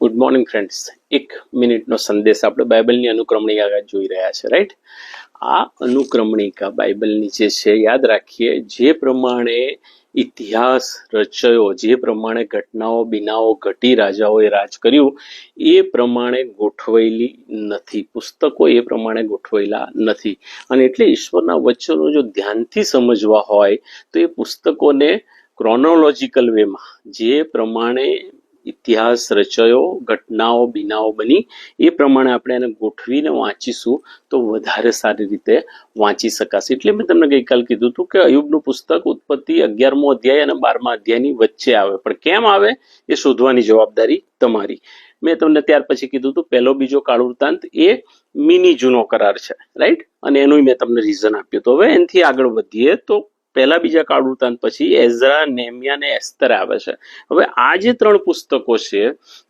Good morning friends. 1 મિનિટનો સંદેશ આપણે બાઇબલની અનુક્રમણિકા જોઈ રહ્યા છે, રાઈટ? આ અનુક્રમણિકા બાઇબલની જે છે, યાદ રાખીએ, જે પ્રમાણે ઇતિહાસ રચાયો, જે પ્રમાણે ઘટનાઓ બીનાઓ ઘટી, રાજાઓએ રાજ કર્યું, એ પ્રમાણે ગોઠવાયેલી નથી. પુસ્તકો એ પ્રમાણે ગોઠવાયેલા નથી. અને એટલે ઈશ્વરના વચનો જો ધ્યાનથી સમજવા હોય તો એ પુસ્તકોને ક્રોનોલોજીકલ વેમાં, જે પ્રમાણે ઇતિહાસ રચાયો, ઘટનાઓ બીનાઓ બની, એ પ્રમાણે આપણે એને ગોઠવીને વાંચીશું તો વધારે સારી રીતે વાંચી શકાશે. એટલે મેં તમને ગઈકાલ કીધું હતું કે અયુબનું પુસ્તક ઉત્પત્તિ 11મો અધ્યાય અને 12મા અધ્યાયની વચ્ચે આવે, પણ કેમ આવે એ શોધવાની જવાબદારી તમારી. મેં તમને ત્યાર પછી કીધું હતું પહેલો બીજો કાળ વૃત્તાંત એ મિની જૂનો કરાર છે, રાઈટ? અને એનું મેં તમને રીઝન આપ્યું. તો હવે એનાથી આગળ વધીએ તો પહેલા બીજા કાળ વૃત્તાંત પછી એઝરા, નેહમ્યા ને એસ્તર આવે છે. હવે આ જે 3 પુસ્તકો છે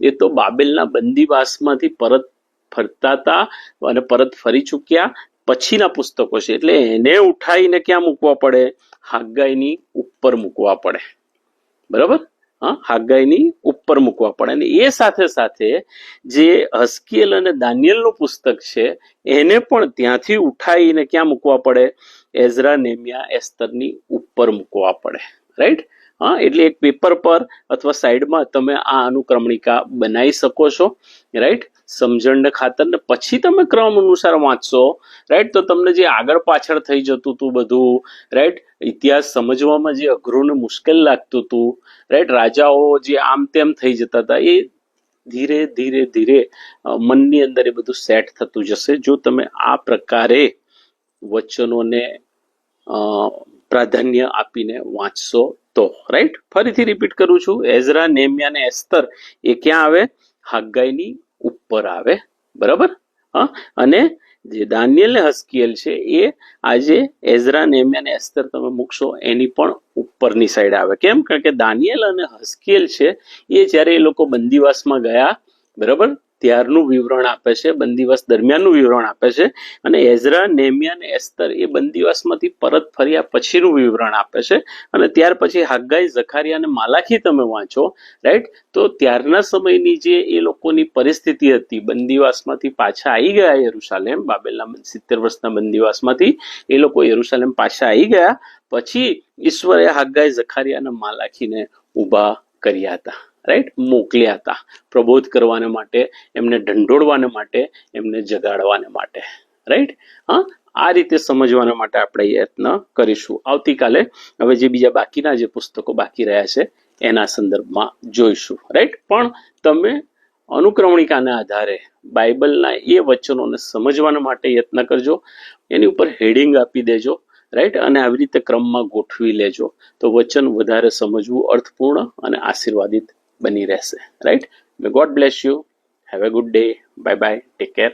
એ તો બાબેલના બંદીવાસમાંથી પરત ફરતા હતા અને પરત ફરી ચૂક્યા પછીના પુસ્તકો છે. એટલે એને ઉઠાઈને ક્યાં મૂકવા પડે? હાગ્ગાઈની ઉપર મૂકવા પડે, બરાબર? હાગ્ગાઈની ઉપર મૂકવા પડે. અને એ સાથે સાથે જે હસ્કીએલ અને દાનિયેલનું પુસ્તક છે એને પણ ત્યાંથી ઉઠાઈને ક્યાં મૂકવા પડે? એઝરા, નેહમ્યા, એસ્તરની ઉપર મૂકવા પડે, રાઈટ? એટલે એક પેપર પર અથવા સાઈડમાં તમે આ અનુક્રમણિકા બનાવી શકો છો, રાઈટ? સમજણને ખાતર. ને પછી તમે ક્રમ અનુસાર વાંચશો, રાઈટ? તો તમને જે આગળ પાછળ થઈ જતું હતું બધું, રાઈટ, ઇતિહાસ સમજવામાં જે અઘરું ને મુશ્કેલ લાગતું હતું, રાઈટ, રાજાઓ જે આમ તેમ થઈ જતા હતા, એ ધીરે ધીરે ધીરે મનની અંદર એ બધું સેટ થતું જશે જો તમે આ પ્રકારે વચનોને પ્રાધાન્ય આપીને વાંચશો તો, રાઈટ? ફરીથી રિપીટ કરું છું, એઝરા, નેહમ્યા ને એસ્તર એ ક્યાં આવે? હાગ્ગાઈની ઉપર આવે, બરાબર? અને જે દાનિયેલ ને હસ્કીએલ છે એ આજે એઝરા, નેહમ્યા ને એસ્તર તમે મૂકશો એની પણ ઉપરની સાઈડ આવે. કેમ? કારણ કે દાનિયેલ અને હસ્કીએલ છે એ જ્યારે એ લોકો બંદીવાસમાં ગયા, બરાબર, ત્યારનું વિવરણ આપે છે, બંદીવાસ દરમિયાનનું વિવરણ આપે છે. અને એઝરા, નેહમ્યા ને એસ્તર એ બંદીવાસમાંથી પરત ફર્યા પછીનું વિવરણ આપે છે. અને ત્યાર પછી હાગ્ગાઈ, ઝખારિયા અને માલાખી તમે વાંચો, રાઈટ? તો ત્યારના સમયની જે એ લોકોની પરિસ્થિતિ હતી, બંદીવાસમાંથી પાછા આવી ગયા યરુશાલેમ, બાબેલના 70 વર્ષના બંદીવાસમાંથી એ લોકો યરુશાલેમ પાછા આવી ગયા પછી ઈશ્વરે હાગ્ગાઈ, ઝખારિયા અને માલાખીને ઊભા કર્યા હતા, રાઈટ? મોકલ્યા હતા પ્રબોધ કરવાને માટે, એમને ઢંઢોળવાને માટે, એમને જગાડવાને માટે, રાઈટ? આ રીતે સમજવાના માટે આપણે યત્ન કરીશું. આવતીકાલે હવે જે બીજા બાકીના જે પુસ્તકો બાકી રહ્યા છે એના સંદર્ભમાં જોઈશું, રાઈટ? પણ તમે અનુક્રમણિકાના આધારે બાઇબલના એ વચનોને સમજવાના માટે યત્ન કરજો, એની ઉપર હેડિંગ આપી દેજો, રાઈટ? અને આવી રીતે ક્રમમાં ગોઠવી લેજો તો વચન વધારે સમજવું અર્થપૂર્ણ અને આશીર્વાદિત બની રહેશે, right? May God bless you. Have a good day. Bye bye. Take care.